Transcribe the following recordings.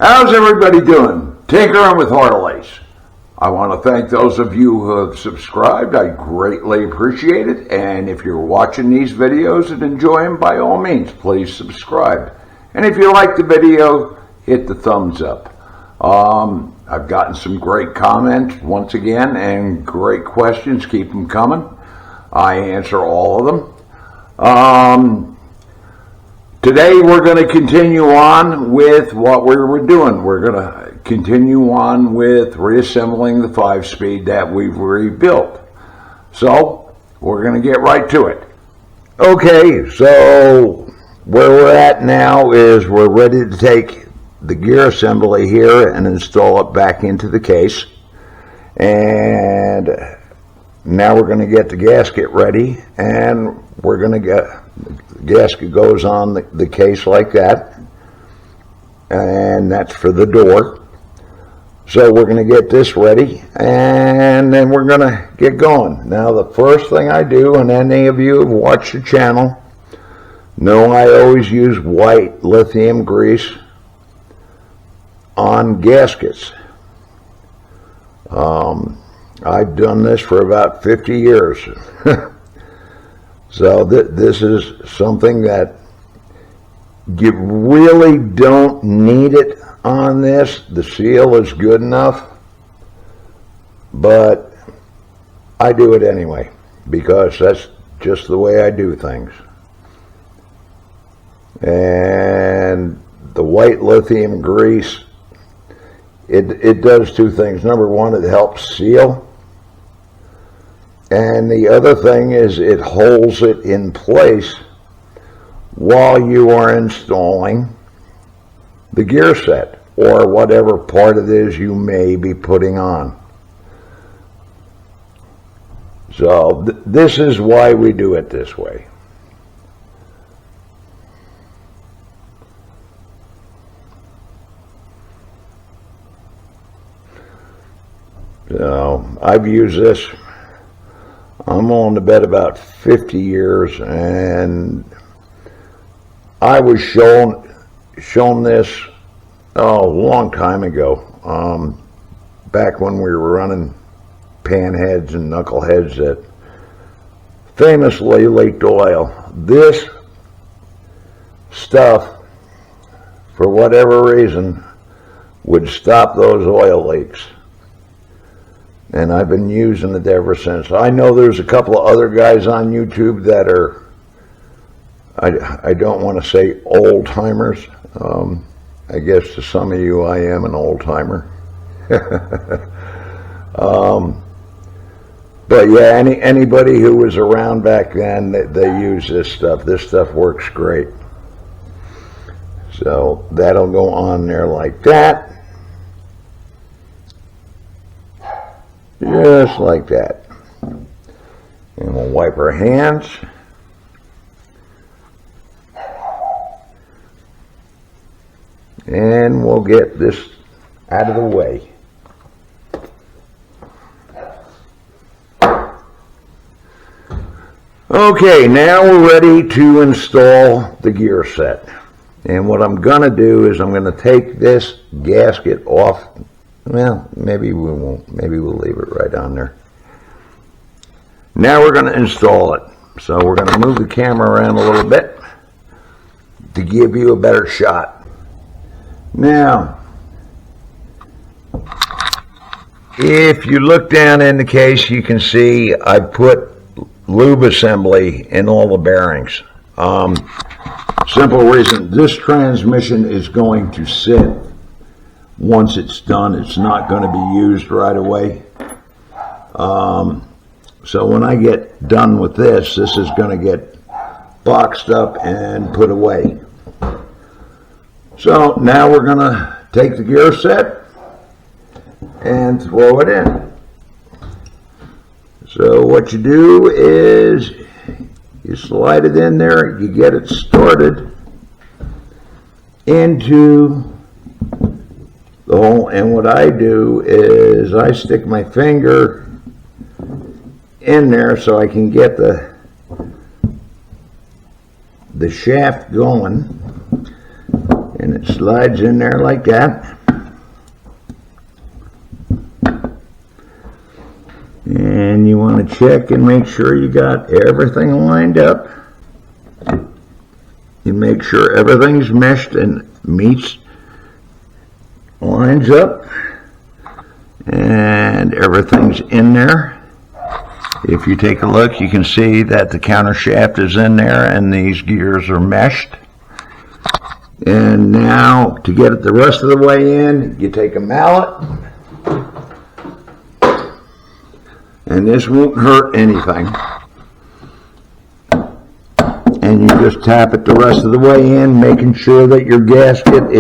How's everybody doing? Tinkering with Harley's. I want to thank those of you who have subscribed. I greatly appreciate it. And if you're watching these videos and enjoy them, by all means, please subscribe. And if you like the video, hit the thumbs up. I've gotten some great comments once again and great questions. Keep them coming. I answer all of them. Today we're going to continue on with what we were doing. We're going to continue on with reassembling the 5-speed that we've rebuilt. So we're going to get right to it. Okay, so where we're at now is we're ready to take the gear assembly here and install it back into the case. And now we're going to get the gasket ready, and we're going to get the gasket goes on the case like that, and that's for the door. So we're going to get this ready, and then we're going to get going. Now the first thing I do, and any of you who have watched the channel know I always use white lithium grease on gaskets. I've done this for about 50 years. So this is something that you really don't need it on this. The seal is good enough, but I do it anyway because that's just the way I do things. And the white lithium grease, it does two things. Number one, it helps seal. And the other thing is it holds it in place while you are installing the gear set or whatever part it is you may be putting on. So this is why we do it this way. So I've used this, I'm on the bed about 50 years, and I was shown this a long time ago, back when we were running panheads and knuckleheads that famously leaked oil. This stuff, for whatever reason, would stop those oil leaks. And I've been using it ever since. I know there's a couple of other guys on YouTube that are, I don't want to say old timers. I guess to some of you I am an old timer. But yeah, anybody who was around back then, they use this stuff. This stuff works great. So that'll go on there like that. Just like that. And we'll wipe our hands. And we'll get this out of the way. Okay, now we're ready to install the gear set. And what I'm going to do is I'm going to take this gasket off. Well, maybe we won't. Maybe we'll leave it right on there. Now we're going to install it. So we're going to move the camera around a little bit to give you a better shot. Now, if you look down in the case, you can see I put lube assembly in all the bearings. Simple reason, this transmission is going to sit. Once it's done, it's not going to be used right away. So when I get done with this is going to get boxed up and put away. So now we're going to take the gear set and throw it in. So what you do is you slide it in there, you get it started into the hole, and what I do is I stick my finger in there so I can get the shaft going, and it slides in there like that. check and make sure you got everything lined up. You make sure everything's meshed and lines up, and everything's in there. If you take a look, you can see that the counter shaft is in there and these gears are meshed. And now to get it the rest of the way in, you take a mallet, and this won't hurt anything. And you just tap it the rest of the way in, making sure that your gasket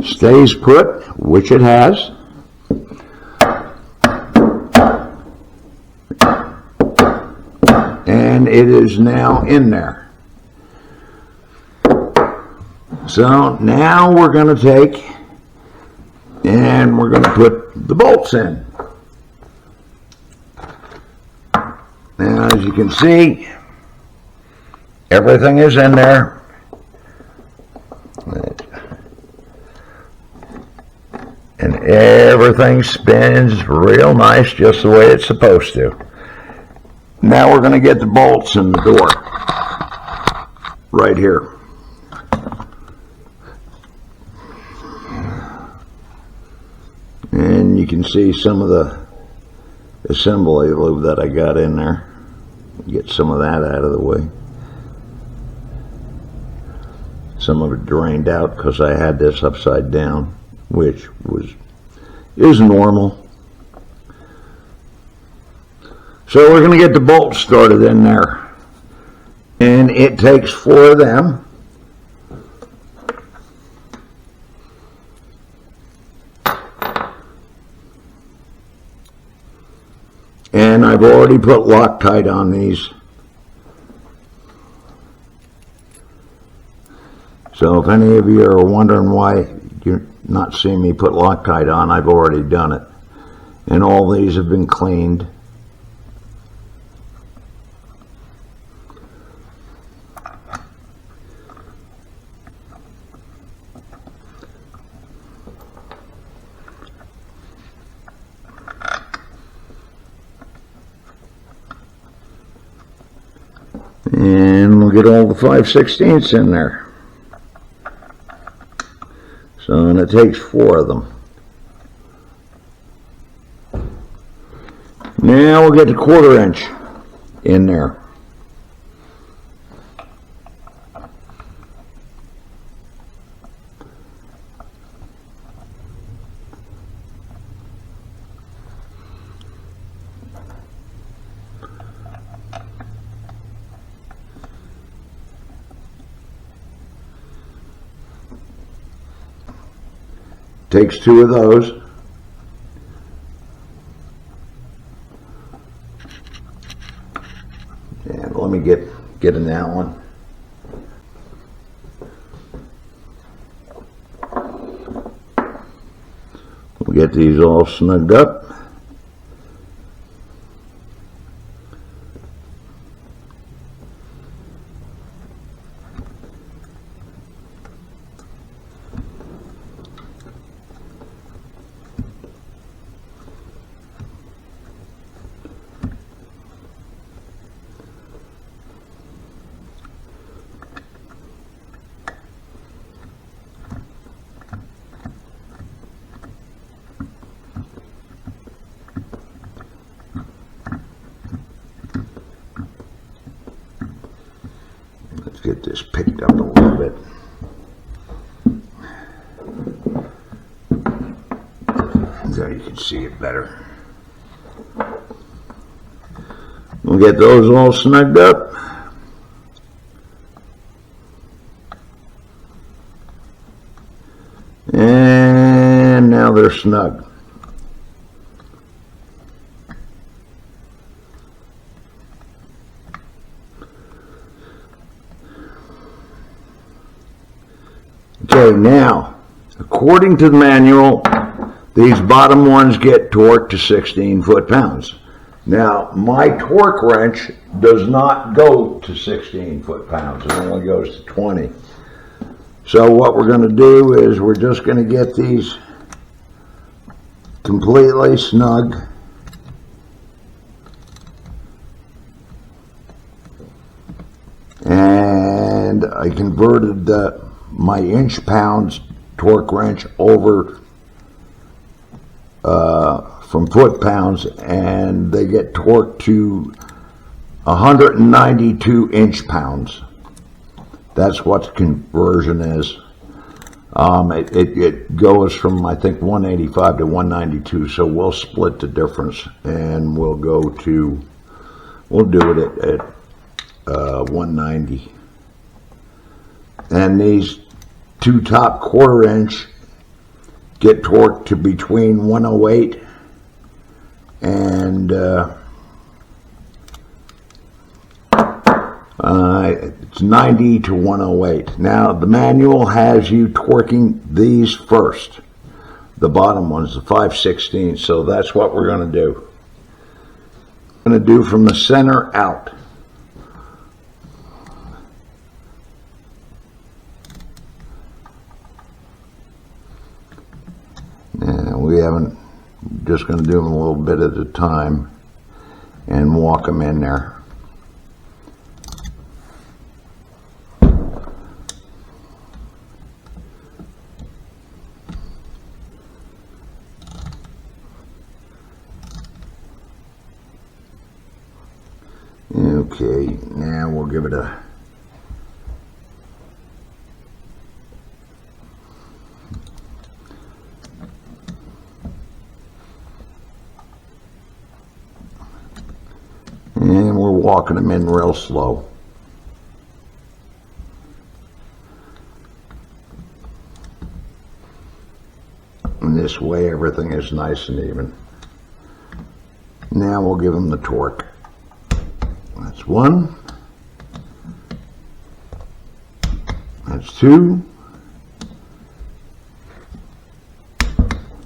stays put, which it has. And it is now in there. So now we're going to take and we're going to put the bolts in. Now, as you can see, everything is in there. And everything spins real nice, just the way it's supposed to. Now we're going to get the bolts in the door right here. And you can see some of the assembly lube that I got in there. Get some of that out of the way. Some of it drained out because I had this upside down, which is normal. So we're going to get the bolts started in there, and it takes 4 of them. And I've already put Loctite on these. So if any of you are wondering why you're not seeing me put Loctite on, I've already done it. And all these have been cleaned. And we'll get all the 5/16 in there. So, and it takes 4 of them. Now we'll get the 1/4 inch in there. Takes 2 of those. And let me get in that one. We'll get these all snugged up. Get this picked up a little bit. There you can see it better. We'll get those all snugged up. And now they're snug. Okay, now, according to the manual, these bottom ones get torqued to 16 foot-pounds. Now, my torque wrench does not go to 16 foot-pounds. It only goes to 20. So what we're going to do is we're just going to get these completely snug. converted my inch-pounds torque wrench over from foot-pounds, and they get torqued to 192 inch-pounds. That's what the conversion is. It goes from, I think, 185 to 192, so we'll split the difference, and we'll do it at 190. And these two top quarter-inch get torqued to between 108 and it's 90 to 108. Now the manual has you torquing these first. The bottom one's the 5/16, so that's what we're going to do. I'm going to do from the center out. We haven't, just going to do them a little bit at a time and walk them in there. Okay, now we'll give it a and we're walking them in real slow. And this way everything is nice and even. Now we'll give them the torque. That's one. That's two.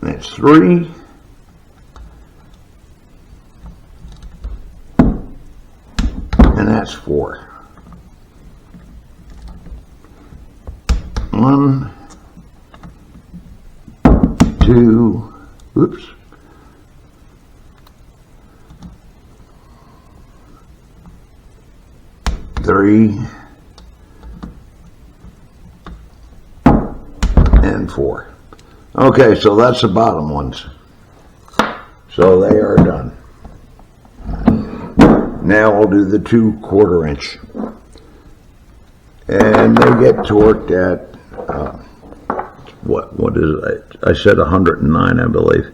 That's three. And that's four. One, two, oops. Three, and four. Okay, so that's the bottom ones. So they are done. Now we'll do the 2 1/4 inch. And they get torqued at, what is it? I said 109, I believe.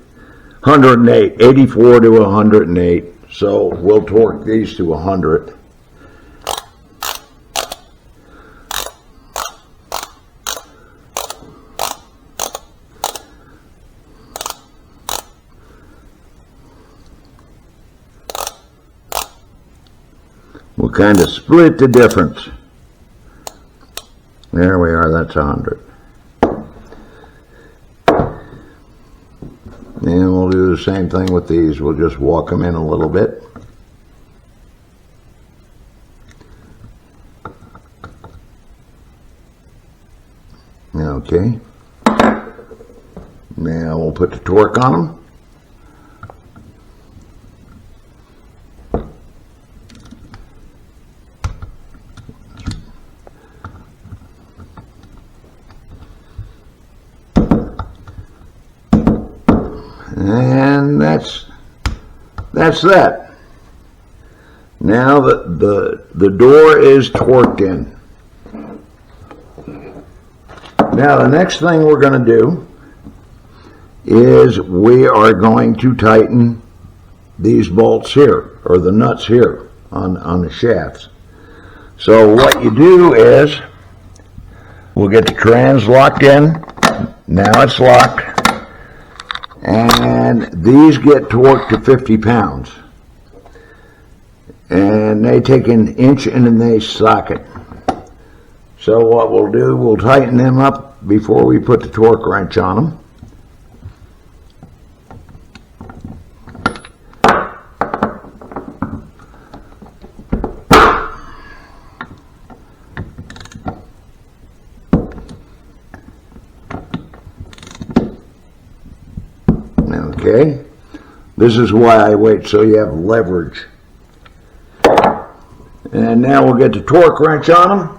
108, 84 to 108. So we'll torque these to 100. We'll kind of split the difference. There we are, that's 100. And we'll do the same thing with these. We'll just walk them in a little bit. Okay. Now we'll put the torque on them. And that's that. Now the door is torqued in. Now the next thing we're going to do is we are going to tighten these bolts here, or the nuts here on the shafts. So what you do is we'll get the trans locked in. Now it's locked. And these get torqued to 50 pounds. And they take an inch and they socket. So what we'll do, we'll tighten them up before we put the torque wrench on them. Okay, this is why I wait, so you have leverage. And now we'll get the torque wrench on them.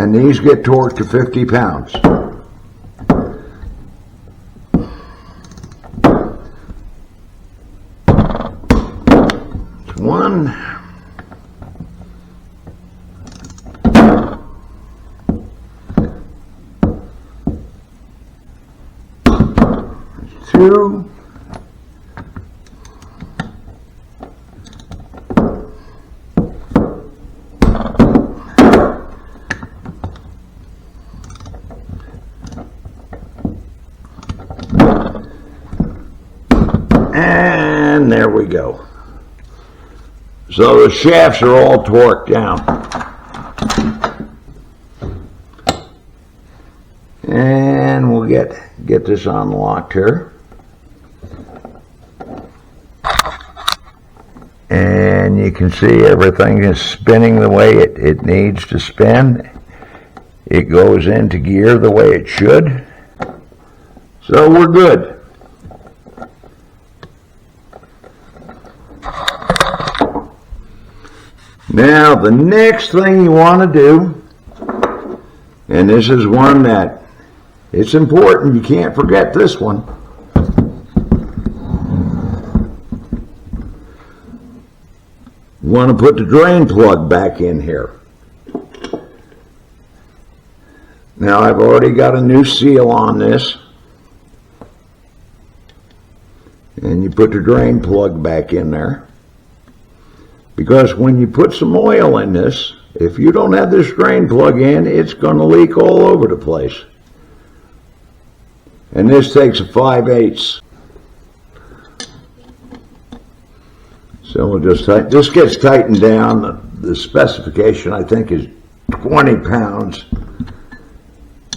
and these get torqued to 50 pounds. It's one. Two. And there we go. So the shafts are all torqued down. And we'll get this unlocked here. And you can see everything is spinning the way it needs to spin. It goes into gear the way it should. So we're good. Now the next thing you want to do, and this is one that it's important, you can't forget this one. You want to put the drain plug back in here. Now I've already got a new seal on this. And you put the drain plug back in there. Because when you put some oil in this, if you don't have this drain plug in, it's going to leak all over the place. And this takes a 5/8. So we'll just tighten. This gets tightened down. The specification I think is 20 pounds,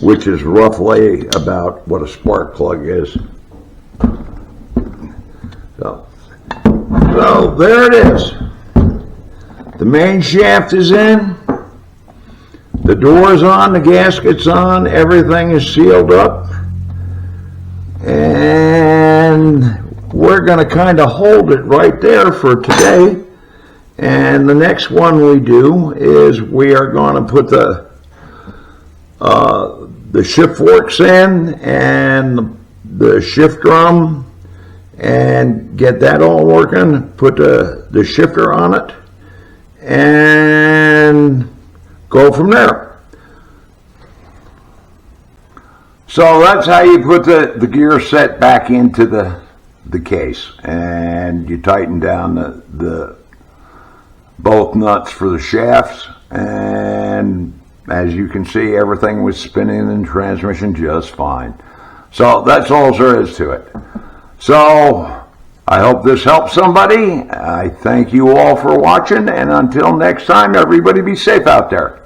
which is roughly about what a spark plug is. So there it is. The main shaft is in, the door's on, the gasket's on, everything is sealed up, and we're going to kind of hold it right there for today. And the next one we do is we are going to put the shift forks in and the shift drum and get that all working, put the shifter on it, and go from there. So that's how you put the gear set back into the case, and you tighten down the both nuts for the shafts, and as you can see, everything was spinning in the transmission just fine. So that's all there is to it. So I hope this helps somebody. I thank you all for watching, and until next time, everybody be safe out there.